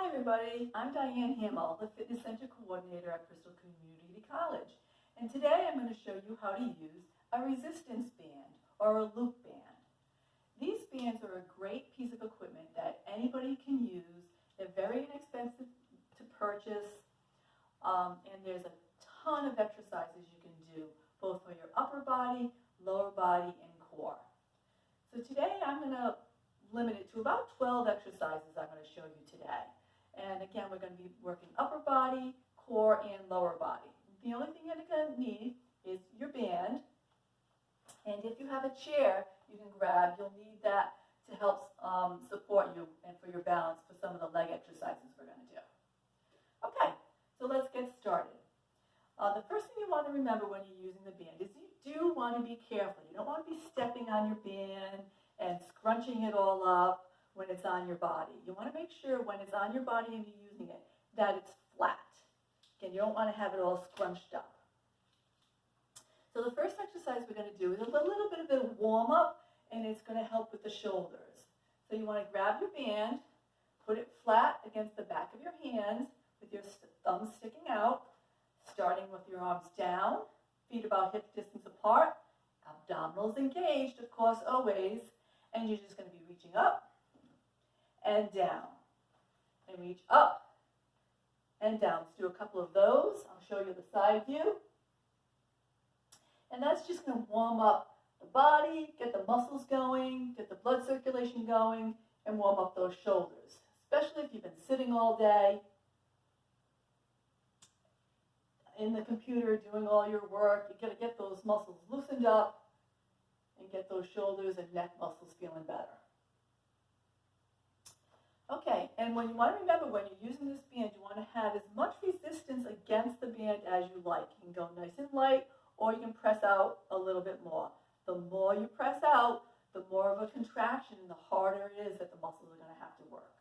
Hi everybody, I'm Diane Hamill, the Fitness Center Coordinator at Bristol Community College. And today I'm going to show you how to use a resistance band or a loop band. These bands are a great piece of equipment that anybody can use. They're very inexpensive to purchase, and there's a ton of exercises you can do, both for your upper body, lower body, and core. So today I'm going to limit it to about 12 exercises I'm going to show you today. And again, we're going to be working upper body, core, and lower body. The only thing you're going to need is your band. And if you have a chair you can grab, you'll need that to help support you and for your balance for some of the leg exercises we're going to do. Okay, so let's get started. The first thing you want to remember when you're using the band is you do want to be careful. You don't want to be stepping on your band and scrunching it all up when it's on your body. You want to make sure when it's on your body and you're using it that it's flat. Again, you don't want to have it all scrunched up. So the first exercise we're going to do is a little bit of a warm-up, and it's going to help with the shoulders. So you want to grab your band, put it flat against the back of your hands with your thumbs sticking out, starting with your arms down, feet about hip distance apart, abdominals engaged, of course, always. And you're just going to be reaching up and down, and reach up and down. Let's do a couple of those. I'll show you the side view. And that's just going to warm up the body, get the muscles going, get the blood circulation going, and warm up those shoulders, especially if you've been sitting all day in the computer doing all your work. You got to get those muscles loosened up and get those shoulders and neck muscles feeling better. Okay, and when you want to remember when you're using this band, you want to have as much resistance against the band as you like. You can go nice and light, or you can press out a little bit more. The more you press out, the more of a contraction and the harder it is that the muscles are going to have to work.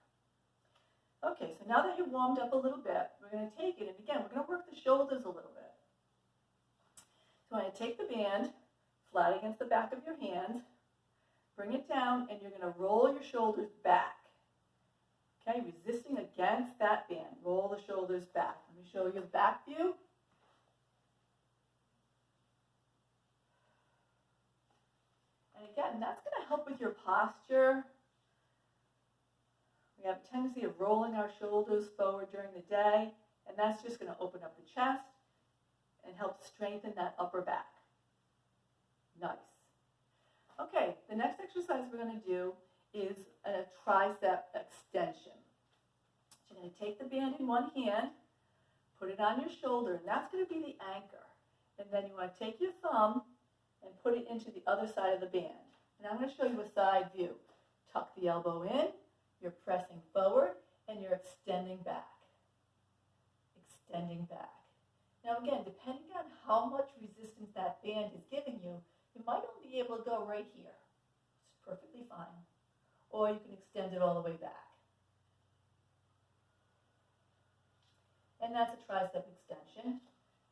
Okay, so now that you're warmed up a little bit, we're going to take it, and again, we're going to work the shoulders a little bit. So I'm going to take the band flat against the back of your hands, bring it down, and you're going to roll your shoulders back. Okay, resisting against that band. Roll the shoulders back. Let me show you the back view. And again, that's going to help with your posture. We have a tendency of rolling our shoulders forward during the day, and that's just going to open up the chest and help strengthen that upper back. Nice. Okay, the next exercise we're going to do is a tricep extension. So you're going to take the band in one hand, put it on your shoulder, and that's going to be the anchor. And then you want to take your thumb and put it into the other side of the band. And I'm going to show you a side view. Tuck the elbow in, you're pressing forward, and you're extending back. Extending back. Now again, depending on how much resistance that band is giving you, you might only be able to go right here. It's perfectly fine. Or you can extend it all the way back. And that's a tricep extension.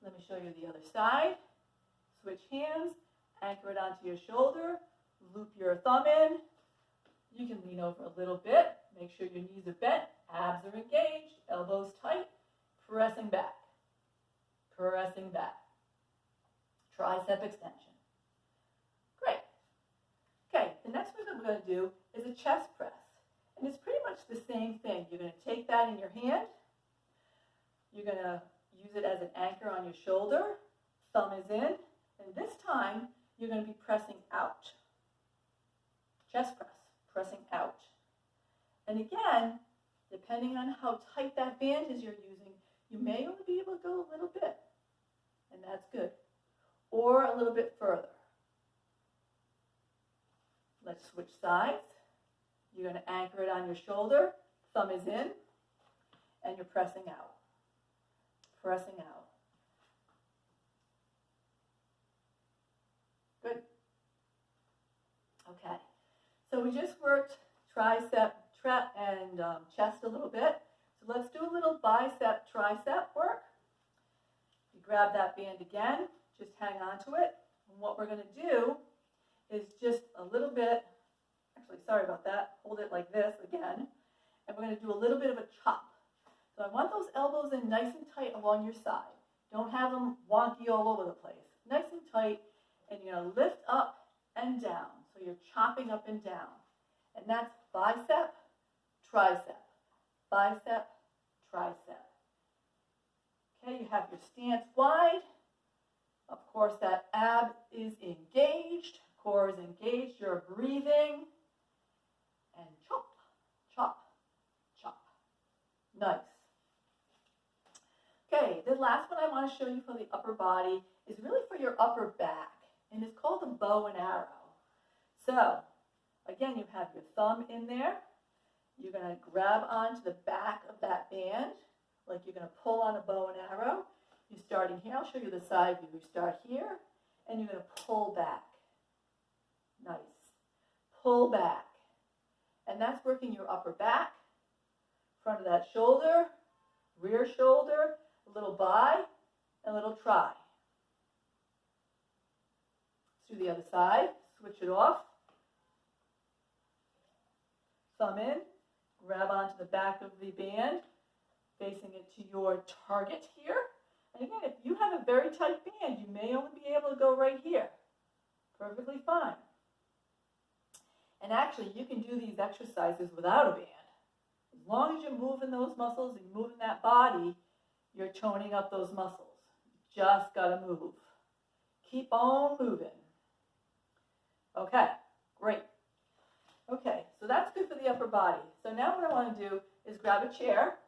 Let me show you the other side. Switch hands, anchor it onto your shoulder, loop your thumb in. You can lean over a little bit. Make sure your knees are bent, abs are engaged, elbows tight, pressing back. Pressing back. Tricep extension. Great. Okay, the next one that we're going to do is a chest press. And it's pretty much the same thing. You're going to take that in your hand. You're going to use it as an anchor on your shoulder. Thumb is in. And this time, you're going to be pressing out. Chest press, pressing out. And again, depending on how tight that band is you're using, you may only be able to go a little bit. And that's good. Or a little bit further. Let's switch sides. You're going to anchor it on your shoulder. Thumb is in. And you're pressing out. Pressing out. Good. Okay. So we just worked tricep and chest a little bit. So let's do a little bicep, tricep work. You grab that band again. Just hang on to it. And what we're going to do is just a little bit, actually, sorry about that. Hold it like this again. And we're going to do a little bit of a chop. So I want those elbows in nice and tight along your side. Don't have them wonky all over the place. Nice and tight, and you're going to lift up and down. So you're chopping up and down. And that's bicep, tricep, bicep, tricep. Okay, you have your stance wide. Of course, that ab is engaged, core is engaged, you're breathing. And chop, chop, chop. Nice. Okay, the last one I want to show you for the upper body is really for your upper back, and it's called the bow and arrow. So, again, you have your thumb in there. You're going to grab onto the back of that band, like you're going to pull on a bow and arrow. You're starting here. I'll show you the side view. You start here, and you're going to pull back. Nice. Pull back. And that's working your upper back, front of that shoulder, rear shoulder, a little bi, and a little tri. Let's do the other side. Switch it off. Thumb in. Grab onto the back of the band, facing it to your target here. And again, if you have a very tight band, you may only be able to go right here. Perfectly fine. And actually, you can do these exercises without a band. As long as you're moving those muscles and moving that body, you're toning up those muscles. You just got to move. Keep on moving. Okay, great. Okay, so that's good for the upper body. So now what I want to do is grab a chair.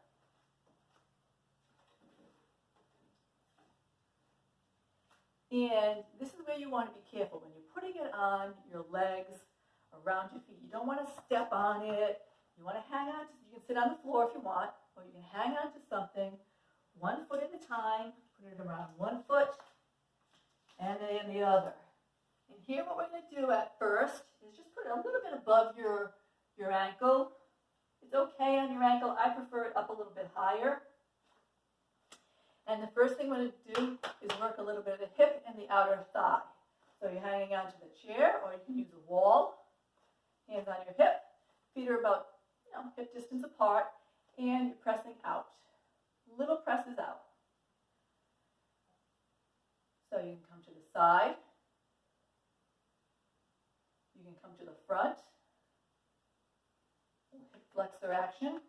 And this is where you want to be careful. When you're putting it on your legs, around your feet, you don't want to step on it. You want to hang on to, you can sit on the floor if you want, or you can hang on to something, 1 foot at a time, put it around 1 foot, and then the other. And here what we're going to do at first is just put it a little bit above your ankle. It's okay on your ankle. I prefer it up a little bit higher. And the first thing we're going to do is work a little bit of the hip and the outer thigh. So you're hanging onto the chair, or you can use a wall. Hands on your hip. Feet are about hip distance apart, and you're pressing out. Little presses out. So you can come to the side. You can come to the front. Hip flexor action.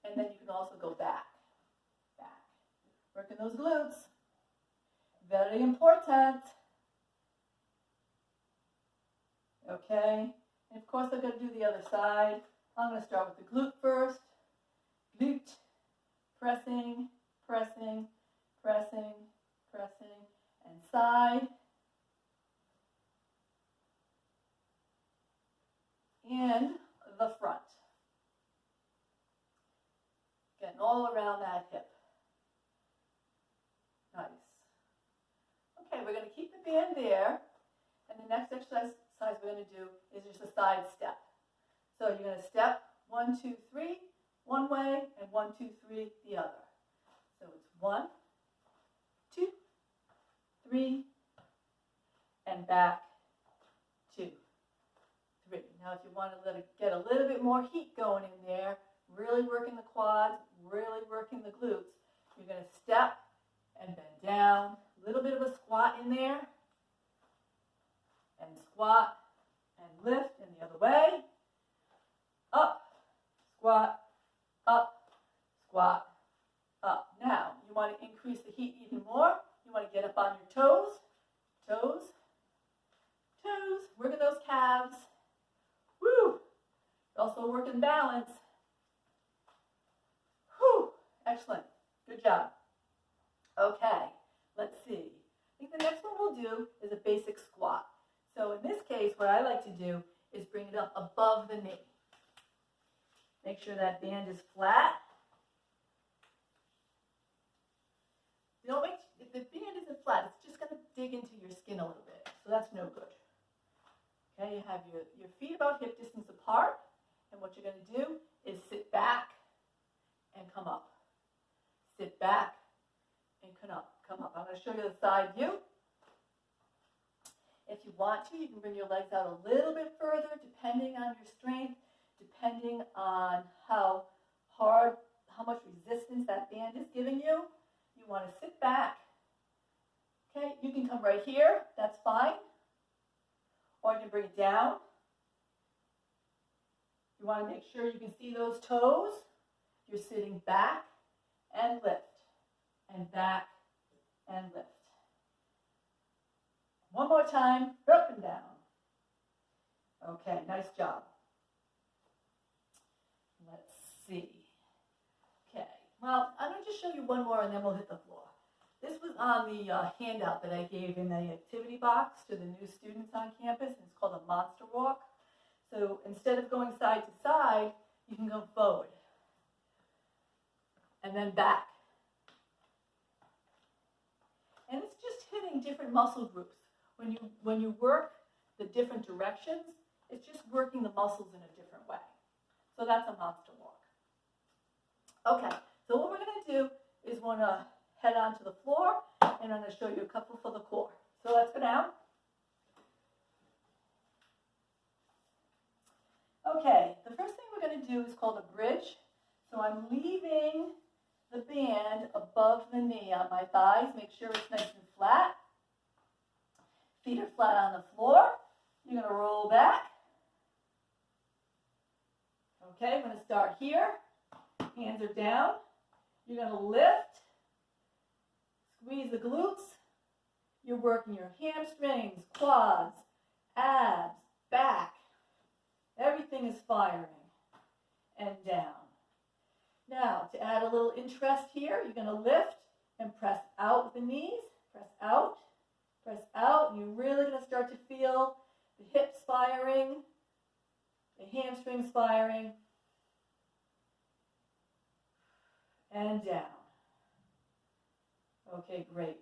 And then you can also go back. Back. Working those glutes. Very important. Okay, and of course I'm going to do the other side. I'm going to start with the glute first. Glute, pressing, pressing, pressing, pressing, and side. And the front. Getting all around that hip. Nice. Okay, we're going to keep the band there. And the next exercise we're going to do is just a side step. So you're going to step 1, 2, 3 one way and 1, 2, 3 the other. So it's 1, 2, 3, and back 2, 3. Now if you want to get a little bit more heat going in there, really working the quads, really working the glutes, you're going to step and bend down, a little bit of a squat in there, and squat and lift in the other way, up, squat, up, squat, up. Now, you want to increase the heat even more. You want to get up on your toes, toes, toes, working those calves. Woo! Also working balance. Whew! Excellent. Good job. Okay, let's see. I think the next one we'll do is a basic squat. So in this case, what I like to do is bring it up above the knee. Make sure that band is flat. If the band isn't flat, it's just going to dig into your skin a little bit. So that's no good. Okay, you have your feet about hip distance apart. And what you're going to do is sit back and come up. Sit back and come up. I'm going to show you the side view. If you want to, you can bring your legs out a little bit further, depending on your strength, depending on how how much resistance that band is giving you, you want to sit back. Okay, you can come right here, that's fine. Or you can bring it down. You want to make sure you can see those toes. You're sitting back and lift, and back and lift. One more time, up and down. Okay, nice job. Let's see. Okay, well, I'm going to just show you one more and then we'll hit the floor. This was on the handout that I gave in the activity box to the new students on campus. It's called a monster walk. So instead of going side to side, you can go forward and then back. And it's just hitting different muscle groups. When you work the different directions, it's just working the muscles in a different way. So that's a monster walk. Okay, so what we're going to do is we're going to head on to the floor, and I'm going to show you a couple for the core. So let's go down. Okay, the first thing we're going to do is called a bridge. So I'm leaving the band above the knee on my thighs. Make sure it's nice and flat. Feet are flat on the floor. You're going to roll back. Okay, I'm going to start here. Hands are down. You're going to lift. Squeeze the glutes. You're working your hamstrings, quads, abs, back. Everything is firing. And down. Now, to add a little interest here, you're going to lift and press out with the knees. Press out. Press out. And you're really going to start to feel the hips firing, the hamstrings firing, and down. Okay, great.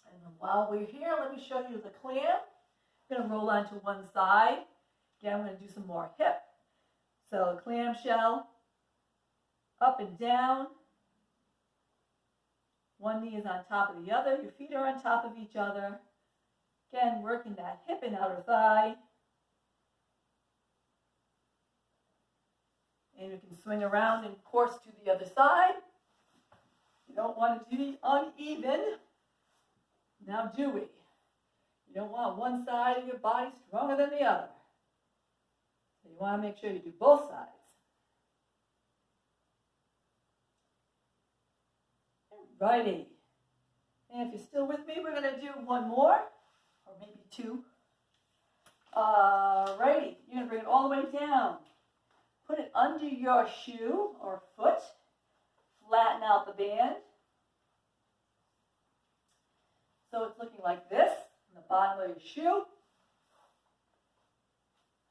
And then while we're here, let me show you the clam. I'm going to roll onto one side. Again, I'm going to do some more hip. So clamshell, up and down. One knee is on top of the other. Your feet are on top of each other. Again, working that hip and outer thigh. And you can swing around and, of course, to the other side. You don't want it to be uneven. Now do we? You don't want one side of your body stronger than the other. So you want to make sure you do both sides. Righty. And if you're still with me, we're going to do one more, or maybe two. Righty. You're going to bring it all the way down. Put it under your shoe or foot. Flatten out the band. So it's looking like this on the bottom of your shoe.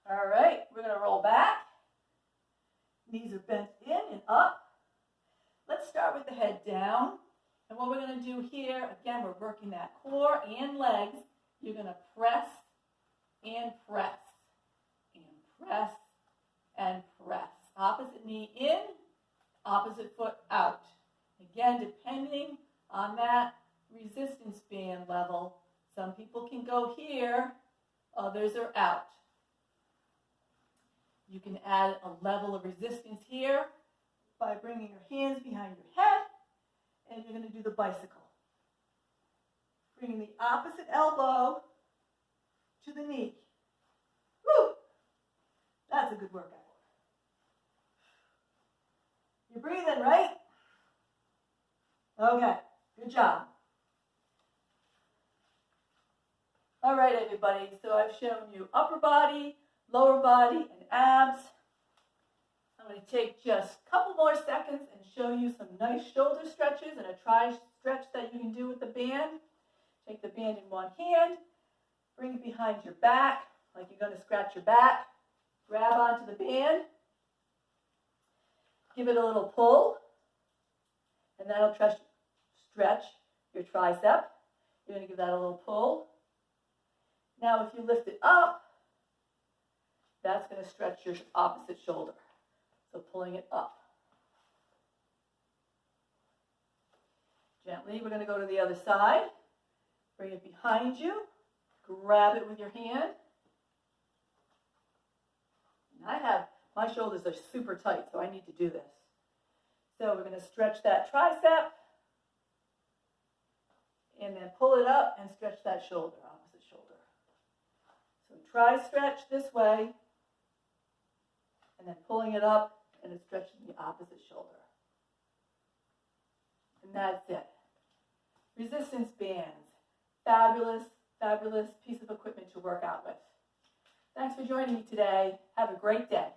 All right, we're going to roll back. Knees are bent in and up. Let's start with the head down. And what we're going to do here, again, we're working that core and legs. You're going to press and press and press and press. Opposite knee in, opposite foot out. Again, depending on that resistance band level, some people can go here, others are out. You can add a level of resistance here by bringing your hands behind your head, and you're going to do the bicycle. Bringing the opposite elbow to the knee. Woo! That's a good workout. You're breathing, right? Okay, good job. All right, everybody, so I've shown you upper body, lower body, and abs. I'm going to take just a couple more seconds and show you some nice shoulder stretches and a tri stretch that you can do with the band. Take the band in one hand, bring it behind your back, like you're going to scratch your back. Grab onto the band, give it a little pull, and that'll stretch your tricep. You're going to give that a little pull. Now, if you lift it up, that's going to stretch your opposite shoulder. So pulling it up. Gently, we're going to go to the other side. Bring it behind you. Grab it with your hand. And I have My shoulders are super tight, so I need to do this. So we're going to stretch that tricep, and then pull it up and stretch that shoulder, opposite shoulder. So tri-stretch this way, and then pulling it up and it's stretching the opposite shoulder. And that's it. Resistance bands. Fabulous, fabulous piece of equipment to work out with. Thanks for joining me today. Have a great day.